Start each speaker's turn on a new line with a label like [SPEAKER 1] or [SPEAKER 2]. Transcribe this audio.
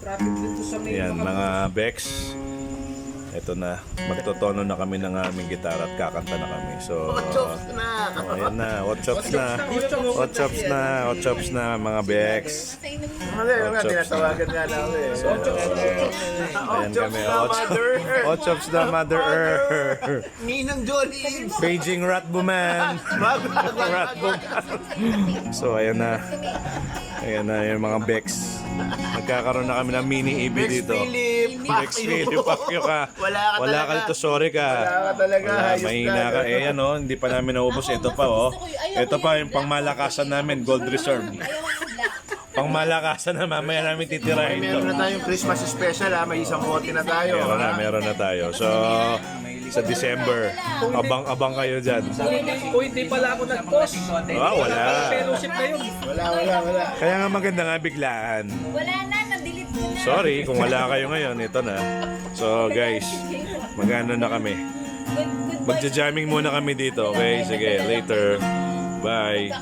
[SPEAKER 1] Traffic dito sa may
[SPEAKER 2] Yan, mga Bex. Ito na, magtotono na kami ng aming gitara at kakanta na kami. So, ayan na, hot chops na. Hot chops na, hot chops na mga Bex.
[SPEAKER 3] Tinatawagan nga namin.
[SPEAKER 2] Ayan kami, hot chops na Mother Earth.
[SPEAKER 3] Ninang Jolly.
[SPEAKER 2] Paging Rat Buman. Rat Buman. So, ayan na. Ayan na yung mga Bex. Nagkakaroon na kami ng mini EB dito. Bex Philip, Pacquiao ka. Wala ka dito, sorry ka.
[SPEAKER 3] Wala ka talaga. Hayop
[SPEAKER 2] Mahina ka. Eh, ano, hindi pa namin naubos. Ito pa, oh. Ito pa yung pangmalakasan namin, Gold Reserve. Pangmalakasan na, mamaya namin titirahin to.
[SPEAKER 3] Meron na tayong Christmas special ha. May isang bote na tayo.
[SPEAKER 2] Meron na tayo. So, sa December, abang-abang kayo dyan.
[SPEAKER 1] Uy, di pala ako nag-post.
[SPEAKER 2] Wala.
[SPEAKER 1] Fellowship na yun.
[SPEAKER 3] Wala.
[SPEAKER 2] Kaya nga maganda nga biglaan.
[SPEAKER 4] Wala na, na-delete ko na.
[SPEAKER 2] Sorry, kung wala kayo ngayon, ito na. So guys, magano na kami.
[SPEAKER 4] Goodbye.
[SPEAKER 2] Magja-jamming muna kami dito, okay? Sige, later. Bye.